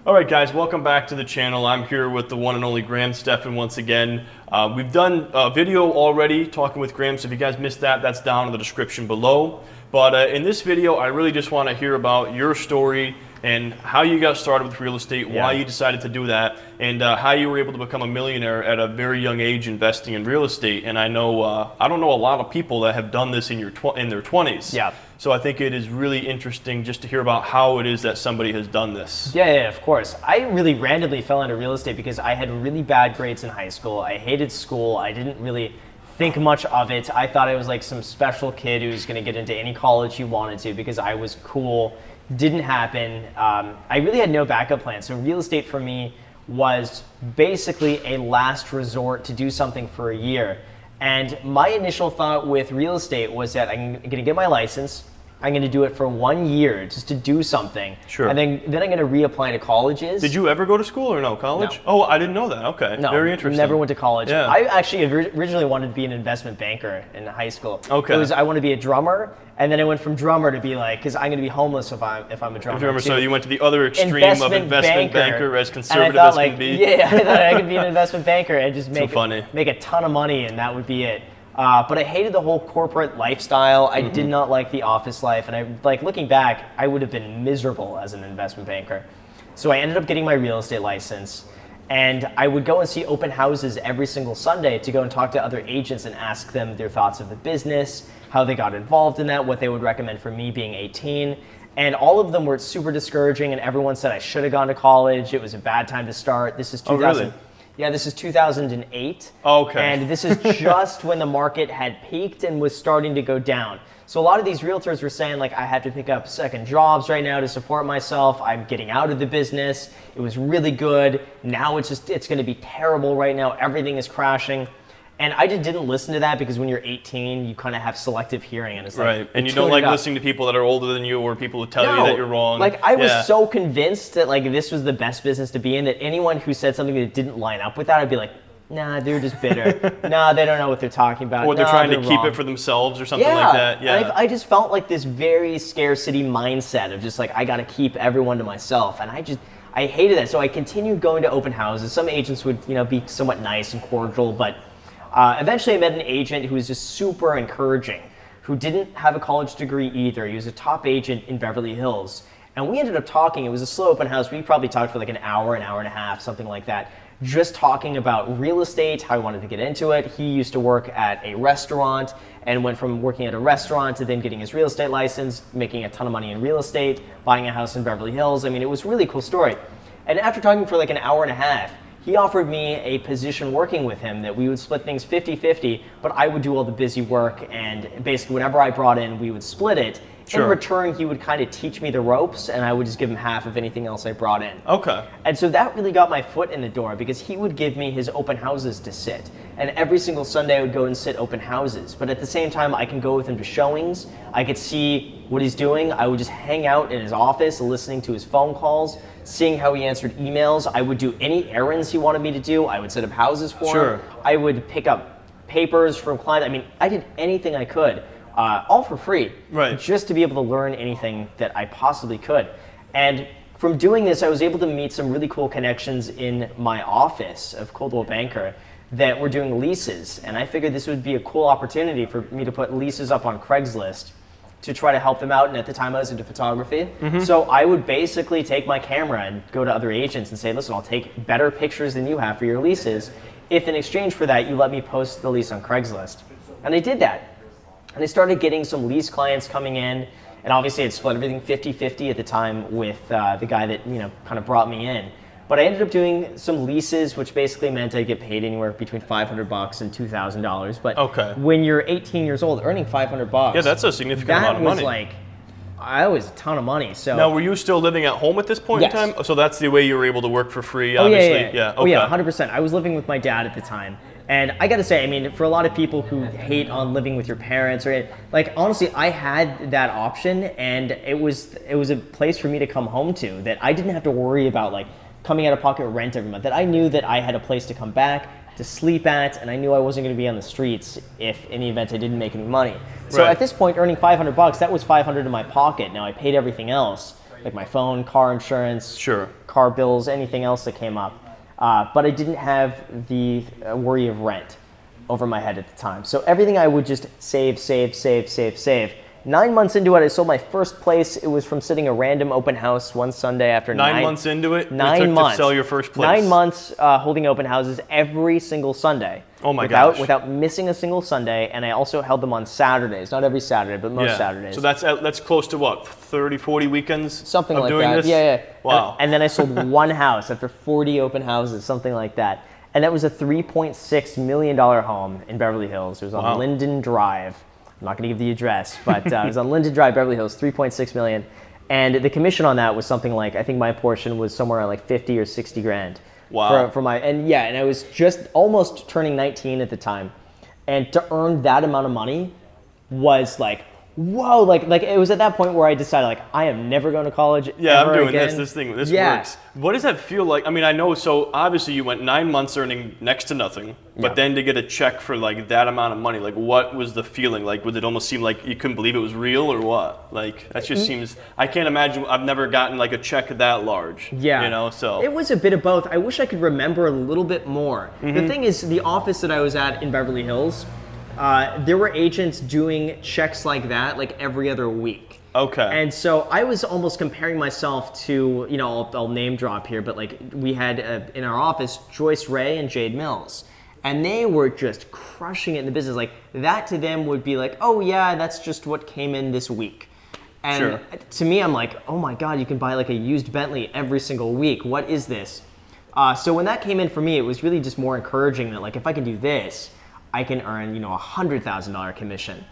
All right, guys, welcome back to the channel. I'm here with the one and only Graham Stephan once again. We've done a video already talking with Graham, so if you guys missed that, that's down in the description below. But in this video, I really just want to hear about your story and how you got started with real estate, why you decided to do that, and how you were able to become a millionaire at a very young age investing in real estate. And I know I don't know a lot of people that have done this in their 20s. Yeah. So I think it is really interesting just to hear about how it is that somebody has done this. Yeah, of course. I really randomly fell into real estate because I had really bad grades in high school. I hated school. I didn't really think much of it. I thought I was like some special kid who was going to get into any college he wanted to because I was cool. Didn't happen. I really had no backup plan. So real estate for me was basically a last resort to do something for a year. And my initial thought with real estate was that I'm going to get my license. I'm going to do it for 1 year just to do something. Sure. And then I'm going to reapply to colleges. Did you ever go to school or no? College? No. Oh, I didn't know that. Okay. No, very interesting. Never went to college. Yeah. I actually originally wanted to be an investment banker in high school. Okay. I wanted to be a drummer, and then I went from drummer to be like, because I'm going to be homeless if I'm a drummer. So you went to the other extreme of investment banker, as conservative and I thought, as can be. Yeah, I thought I could be an investment banker and just make a ton of money, and that would be it. But I hated the whole corporate lifestyle. I did not like the office life. And looking back, I would have been miserable as an investment banker. So I ended up getting my real estate license. And I would go and see open houses every single Sunday to go and talk to other agents and ask them their thoughts of the business, how they got involved in that, what they would recommend for me being 18. And all of them were super discouraging, and everyone said I should have gone to college. It was a bad time to start. This is 2000. Oh, really? Yeah, this is 2008. Okay. And this is just when the market had peaked and was starting to go down. So a lot of these realtors were saying, like, I have to pick up second jobs right now to support myself. I'm getting out of the business. It was really good. Now it's going to be terrible right now. Everything is crashing. And I just didn't listen to that because when you're 18, you kind of have selective hearing. And it's like, right. And you don't like listening to people that are older than you or people who tell you that you're wrong. Like, I was so convinced that like this was the best business to be in that anyone who said something that didn't line up with that, I'd be like, nah, they're just bitter. Nah, they don't know what they're talking about. Or they're trying to keep it for themselves or something like that. Yeah. I just felt like this very scarcity mindset of just like, I got to keep everyone to myself. And I hated that. So I continued going to open houses. Some agents would, be somewhat nice and cordial, but eventually I met an agent who was just super encouraging, who didn't have a college degree either. He was a top agent in Beverly Hills. And we ended up talking. It was a slow open house. We probably talked for like an hour and a half, something like that, just talking about real estate, how I wanted to get into it. He used to work at a restaurant and went from working at a restaurant to then getting his real estate license, making a ton of money in real estate, buying a house in Beverly Hills. I mean, it was a really cool story. And after talking for like an hour and a half, he offered me a position working with him that we would split things 50-50, but I would do all the busy work, and basically whatever I brought in, we would split it. Sure. In return, he would kind of teach me the ropes, and I would just give him half of anything else I brought in. Okay. And so that really got my foot in the door because he would give me his open houses to sit. And every single Sunday I would go and sit open houses. But at the same time, I can go with him to showings. I could see what he's doing. I would just hang out in his office, listening to his phone calls, seeing how he answered emails. I would do any errands he wanted me to do. I would set up houses for him. I would pick up papers from clients. I mean, I did anything I could. All for free, just to be able to learn anything that I possibly could. And from doing this, I was able to meet some really cool connections in my office of Coldwell Banker that were doing leases. And I figured this would be a cool opportunity for me to put leases up on Craigslist to try to help them out. And at the time I was into photography. So I would basically take my camera and go to other agents and say, listen, I'll take better pictures than you have for your leases if in exchange for that you let me post the lease on Craigslist. And I did that. And I started getting some lease clients coming in, and obviously I'd split everything 50-50 at the time with the guy that kind of brought me in. But I ended up doing some leases, which basically meant I get paid anywhere between $500 and $2,000. But when you're 18 years old, earning $500, yeah, that's a significant amount of money. That was a ton of money. So now, were you still living at home at this point in time? So that's the way you were able to work for free, obviously. Yeah. Oh yeah, 100%. I was living with my dad at the time. And I gotta say, I mean, for a lot of people who hate on living with your parents, or like, honestly, I had that option, and it was a place for me to come home to that I didn't have to worry about like coming out of pocket rent every month. That I knew that I had a place to come back to sleep at, and I knew I wasn't going to be on the streets if in the event I didn't make any money. So at this point, earning $500, that was $500 in my pocket. Now I paid everything else. like my phone, car insurance, Sure. car bills, anything else that came up. But I didn't have the worry of rent over my head at the time. So everything I would just save. 9 months into it, I sold my first place. It was from sitting a random open house one Sunday after 9 months into it, 9 it took months to sell your first place. 9 months holding open houses every single Sunday. Oh my gosh. Without missing a single Sunday, and I also held them on Saturdays. Not every Saturday, but most Saturdays. So that's close to what, 30, 40 weekends Something of like doing that. this? Yeah. Wow. And then I sold one house after 40 open houses, something like that. And that was a $3.6 million home in Beverly Hills. It was on Linden Drive. I'm not going to give the address, but it was on Linden Drive, Beverly Hills, $3.6 million. And the commission on that was something like, I think my portion was somewhere around like 50 or 60 grand. Wow. And I was just almost turning 19 at the time. And to earn that amount of money was like, whoa, like it was at that point where I decided, like, I am never going to college Yeah, ever I'm doing again. this works. What does that feel like? I mean, I know, so obviously you went 9 months earning next to nothing, but then to get a check for like that amount of money, like what was the feeling? Like, would it almost seem like you couldn't believe it was real or what? Like, that just seems, I can't imagine, I've never gotten like a check that large. Yeah. You know, so. It was a bit of both. I wish I could remember a little bit more. The thing is, the office that I was at in Beverly Hills, there were agents doing checks like that like every other week. Okay. And so I was almost comparing myself to, you know, I'll name drop here, but like we had in our office Joyce Ray and Jade Mills. And they were just crushing it in the business. Like that to them would be like, oh yeah, that's just what came in this week. And to me, I'm like, oh my God, you can buy like a used Bentley every single week. What is this? So when that came in for me, it was really just more encouraging that like if I can do this, I can earn, you know, $100,000 commission.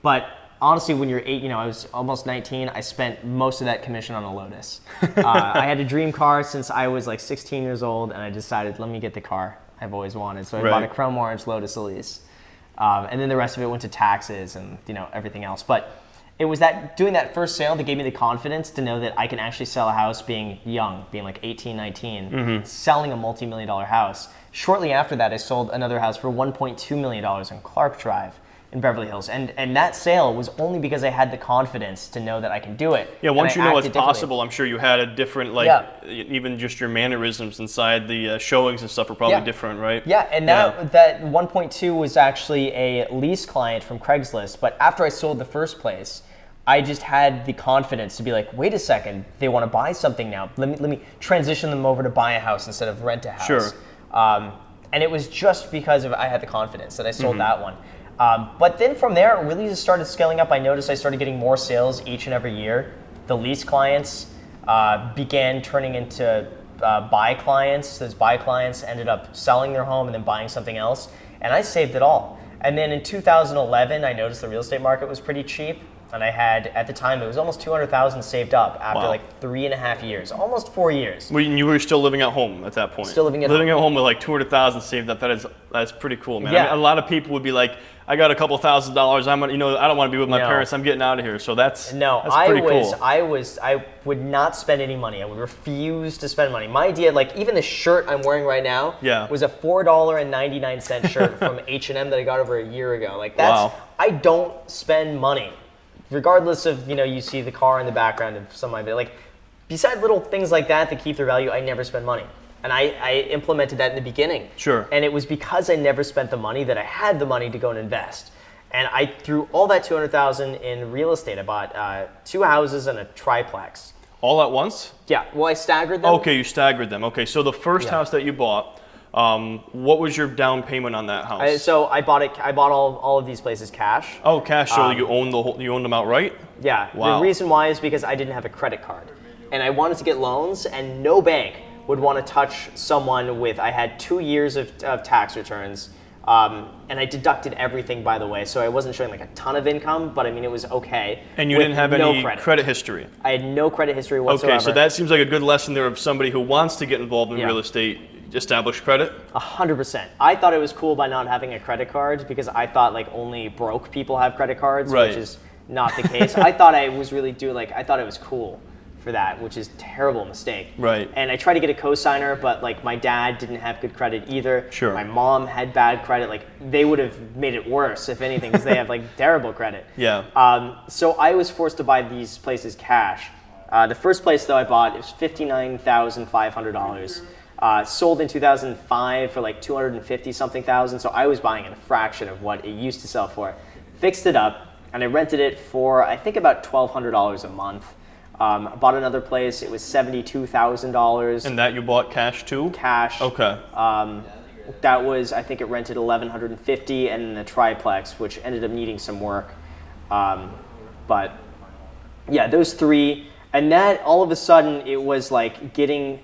But honestly, when you're I was almost 19, I spent most of that commission on a Lotus. I had a dream car since I was like 16 years old, and I decided, let me get the car I've always wanted. So I bought a chrome orange Lotus Elise. And then the rest of it went to taxes and, you know, everything else. But it was doing that first sale that gave me the confidence to know that I can actually sell a house being young, being like 18, 19, selling a multi-million-dollar house. Shortly after that, I sold another house for $1.2 million on Clark Drive in Beverly Hills. And that sale was only because I had the confidence to know that I can do it. Yeah, once you know it's possible, I'm sure you had a different, like, even just your mannerisms inside the showings and stuff were probably different, right? Yeah, and that 1.2 was actually a lease client from Craigslist. But after I sold the first place, I just had the confidence to be like, wait a second, they want to buy something now. Let me transition them over to buy a house instead of rent a house. Sure. And it was just because I had the confidence that I sold that one. But then from there, it really just started scaling up. I noticed I started getting more sales each and every year. The lease clients began turning into buy clients. Those buy clients ended up selling their home and then buying something else. And I saved it all. And then in 2011, I noticed the real estate market was pretty cheap. And I had, at the time, it was almost $200,000 saved up after like 3.5 years, almost 4 years. You were still living at home at that point. Still living at home. Living at home with like $200,000 saved up. That's pretty cool, man. Yeah. I mean, a lot of people would be like, I got a couple $1,000s. I don't want to be with my parents. I'm getting out of here. So that's pretty cool. I would not spend any money. I would refuse to spend money. My idea, like even the shirt I'm wearing right now, was a $4.99 shirt from H&M that I got over a year ago. Like that's, I don't spend money. Regardless of, you see the car in the background of some of my, like, beside little things like that keep their value, I never spend money. And I implemented that in the beginning. Sure. And it was because I never spent the money that I had the money to go and invest. And I threw all that $200,000 in real estate. I bought 2 houses and a triplex. All at once? Yeah. Well, I staggered them. Okay, you staggered them. Okay, so the first house that you bought, what was your down payment on that house? So I bought all of these places cash. Oh, cash. So you owned them outright? Yeah. Wow. The reason why is because I didn't have a credit card, and I wanted to get loans, and no bank would want to touch someone with. I had 2 years of tax returns, and I deducted everything, by the way, so I wasn't showing like a ton of income, but I mean it was okay. And you didn't have any credit history? I had no credit history whatsoever. Okay, so that seems like a good lesson there of somebody who wants to get involved in real estate. Establish credit? 100%. I thought it was cool by not having a credit card because I thought like only broke people have credit cards, which is not the case. I thought I was really I thought it was cool for that, which is a terrible mistake. Right. And I tried to get a co-signer, but like my dad didn't have good credit either. Sure. My mom had bad credit. Like they would have made it worse if anything because they have like terrible credit. Yeah. So I was forced to buy these places cash. The first place though I bought, it was $59,500. Sold in 2005 for like 250 something thousand, so I was buying at a fraction of what it used to sell for. Fixed it up, and I rented it for I think about $1,200 a month. Bought another place, it was $72,000. And that you bought cash too? Cash. Okay. That was, I think it rented $1,150, and then a triplex, which ended up needing some work. But yeah, those three, and that all of a sudden it was like getting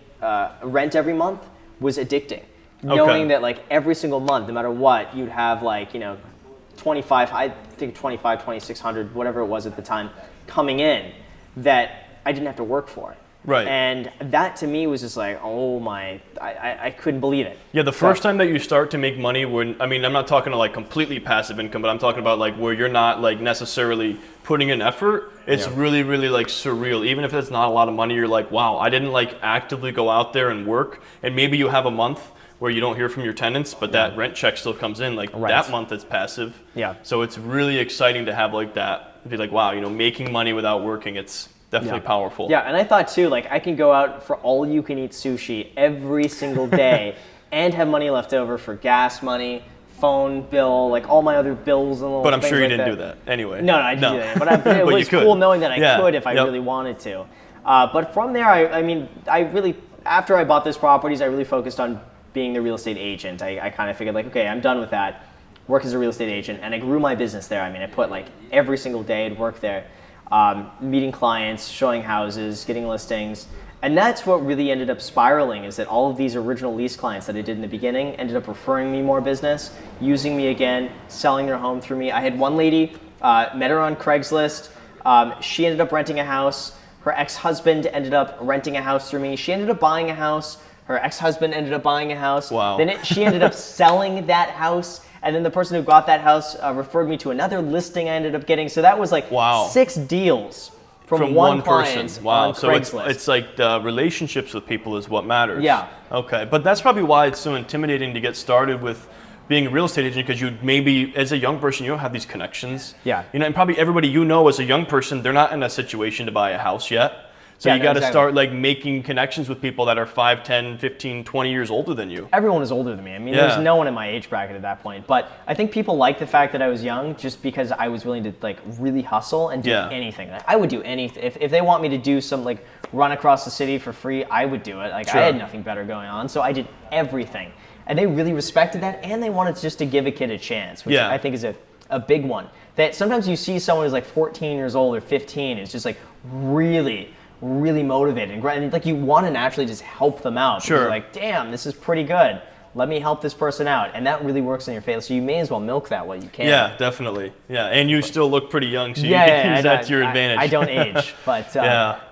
rent every month was addicting. Knowing that like every single month, no matter what, you'd have like, 2,600, whatever it was at the time, coming in that I didn't have to work for. Right. And that to me was just like, oh my, I couldn't believe it. Yeah, the first time that you start to make money, when, I mean, I'm not talking to like completely passive income, but I'm talking about like where you're not like necessarily putting in effort, it's really, really like surreal. Even if it's not a lot of money, you're like, wow, I didn't like actively go out there and work. And maybe you have a month where you don't hear from your tenants, but that rent check still comes in. Like that month it's passive. Yeah. So it's really exciting to have like that, be like, wow, making money without working, it's definitely powerful. Yeah, and I thought too, like I can go out for all you can eat sushi every single day and have money left over for gas money, phone bill, like all my other bills and little But I'm things sure you like didn't that. do that anyway. No, I didn't do that. But it was cool knowing that I could if I really wanted to. But from there, I mean, I really, after I bought those properties, I really focused on being the real estate agent. I kind of figured like, okay, I'm done with that. Work as a real estate agent, and I grew my business there. I mean, I put like every single day I'd work there. Meeting clients, showing houses, getting listings. And that's what really ended up spiraling, is that all of these original lease clients that I did in the beginning ended up referring me more business, using me again, selling their home through me. I had one lady, met her on Craigslist. She ended up renting a house. Her ex-husband ended up renting a house through me. She ended up buying a house. Her ex-husband ended up buying a house. Wow. Then she ended up selling that house. And then the person who got that house referred me to another listing I ended up getting. So that was like 6 deals from one person. client Wow. on So Craigslist. it's like the relationships with people is what matters. Yeah. Okay. But that's probably why it's so intimidating to get started with being a real estate agent, because you maybe, as a young person, you don't have these connections. Yeah. And probably everybody as a young person, they're not in a situation to buy a house yet. So you got to start like making connections with people that are 5, 10, 15, 20 years older than you. Everyone is older than me. I mean, there's no one in my age bracket at that point. But I think people like the fact that I was young just because I was willing to like really hustle and do anything. Like, I would do anything. If they want me to do some like run across the city for free, I would do it. Like I had nothing better going on. So I did everything. And they really respected that, and they wanted just to give a kid a chance, which I think is a big one. That sometimes you see someone who's like 14 years old or 15 is just like really motivated, and like you want to naturally just help them out. Sure. You're like, damn, this is pretty good. Let me help this person out, and that really works in your favor. So you may as well milk that while you can. Yeah, definitely. Yeah, and you still look pretty young, so you can use that to your advantage. I don't age, but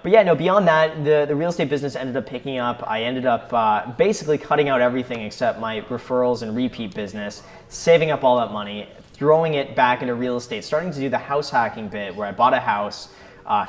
beyond that, the real estate business ended up picking up. I ended up basically cutting out everything except my referrals and repeat business, saving up all that money, throwing it back into real estate, starting to do the house hacking bit where I bought a house,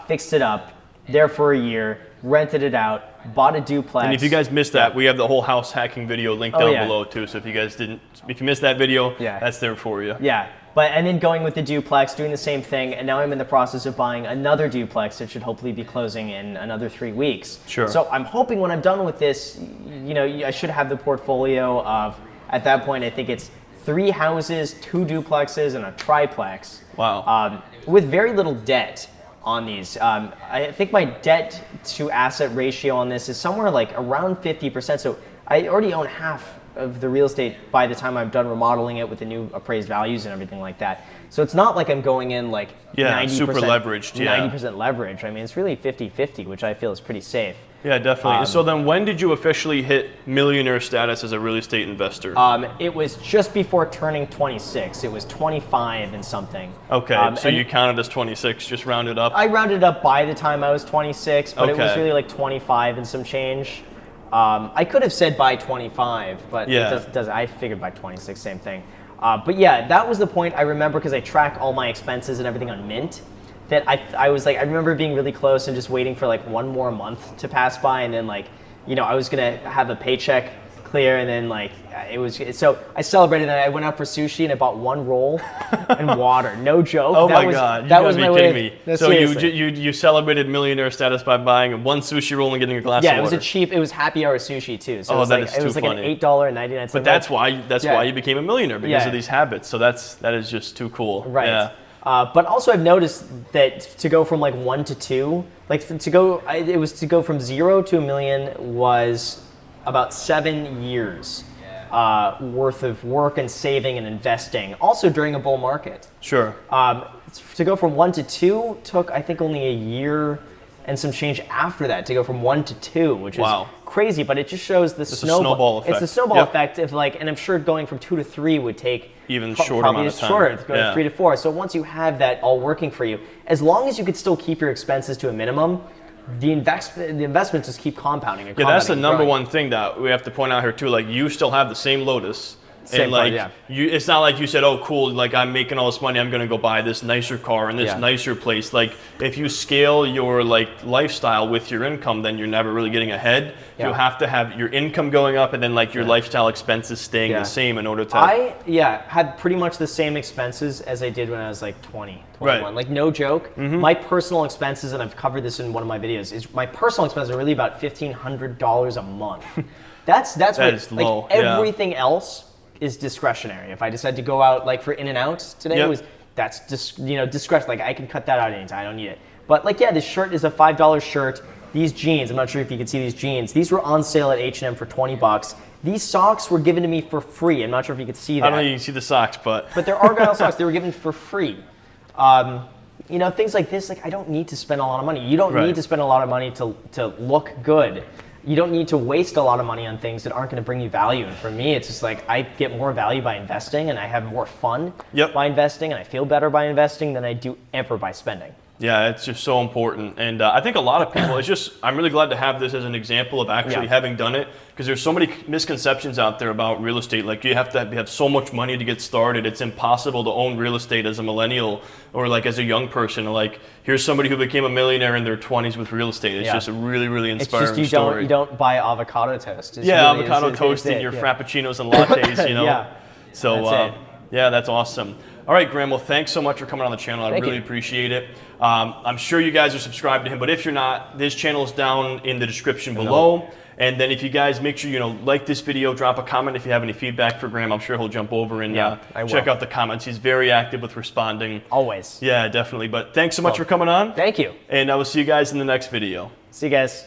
fixed it up, there for a year, rented it out, bought a duplex. And if you guys missed that, we have the whole house hacking video linked down below too. So if you missed that video, that's there for you. Yeah, and then going with the duplex, doing the same thing, and now I'm in the process of buying another duplex that should hopefully be closing in another 3 weeks. Sure. So I'm hoping when I'm done with this, I should have the portfolio of, at that point, I think it's 3 houses, 2 duplexes, and a triplex. Wow. With very little debt on these. I think my debt to asset ratio on this is somewhere like around 50%. So I already own half of the real estate by the time I'm done remodeling it with the new appraised values and everything like that. So it's not like I'm going in like 90%, super leveraged, 90% leverage. I mean, it's really 50-50, which I feel is pretty safe. Yeah, definitely. So then when did you officially hit millionaire status as a real estate investor? It was just before turning 26. It was 25 and something. Okay, so you counted as 26, just rounded up? I rounded up by the time I was 26, but it was really like 25 and some change. I could have said by 25, but it does. I figured by 26, same thing. But yeah, that was the point I remember because I track all my expenses and everything on Mint. That I was like, I remember being really close and just waiting for like one more month to pass by, and then like, I was gonna have a paycheck clear, and then like it was. So I celebrated that. I went out for sushi and I bought 1 roll and water. No joke. Oh that my God! You that gotta was be my kidding way. me. No, So seriously. you celebrated millionaire status by buying 1 sushi roll and getting a glass Yeah, of it was water. a cheap. It was happy hour sushi too. So Oh, it was that like is it was too like funny. an $8.99. But that's why Yeah. you became a millionaire, because Yeah. of these habits. So that is just too cool. Right. Yeah. But also, I've noticed that to go from like 1 to 2, like it was to go from 0 to $1 million was about 7 years worth of work and saving and investing. Also during a bull market. Sure. To go from 1 to 2 took, I think, only a year and some change after that to go from 1 to 2, which is Wow. crazy. But it just shows the a snowball effect. It's the snowball Yep. effect of like, and I'm sure going from 2 to 3 would take Even pro- shorter probably amount of time. shorter, go Yeah. to 3 to 4. So once you have that all working for you, as long as you could still keep your expenses to a minimum, the investments just keep compounding and Yeah, that's the compounding and number growing. one thing that we have to point out here too. Like, you still have the same Lotus. Same And car, like yeah. it's not like you said, "Oh, cool! Like, I'm making all this money. I'm gonna go buy this nicer car and this Yeah. nicer place." Like, if you scale your like lifestyle with your income, then you're never really getting ahead. Yeah. You have to have your income going up, and then like your lifestyle expenses staying Yeah. the same in order to. I had pretty much the same expenses as I did when I was like 20, 21. Right. Like no joke. My personal expenses, and I've covered this in one of my videos, is my personal expenses are really about $1,500 a month. That's That what, is like low, yeah. everything else is discretionary. If I decide to go out like for In-N-Out today, Yep. that's just discretion. Like I can cut that out anytime. I don't need it. But like this shirt is a $5 shirt. These jeans, I'm not sure if you can see these jeans. These were on sale at H&M for $20. These socks were given to me for free. I'm not sure if you could see that. I don't know if you can see the socks, but But they're Argyle socks. They were given for free. Things like this, like I don't need to spend a lot of money. You don't Right. need to spend a lot of money to look good. You don't need to waste a lot of money on things that aren't going to bring you value. And for me, it's just like I get more value by investing, and I have more fun Yep. by investing, and I feel better by investing than I do ever by spending. yeah, it's just so important. And I think a lot of people, I'm really glad to have this as an example of actually Yeah. having done it, because there's so many misconceptions out there about real estate. Like, you have to have so much money to get started. It's impossible to own real estate as a millennial or like as a young person. Like, here's somebody who became a millionaire in their 20s with real estate. It's Yeah. just a really, really It's inspiring just story. you don't buy avocado toast. It's Yeah, really- avocado it's toast in it, your yeah. frappuccinos and lattes, you know? Yeah. So, That's it. yeah, that's awesome. All right, Graham, well, thanks so much for coming on the channel. I Thank really you. appreciate it. I'm sure you guys are subscribed to him, but if you're not, this channel is down in the description below. And then if you guys make sure, like this video, drop a comment if you have any feedback for Graham. I'm sure he'll jump over and Yeah, I will. check out the comments. He's very active with responding. Always. Yeah, definitely. But thanks so much for coming on. Thank you. And I will see you guys in the next video. See you guys.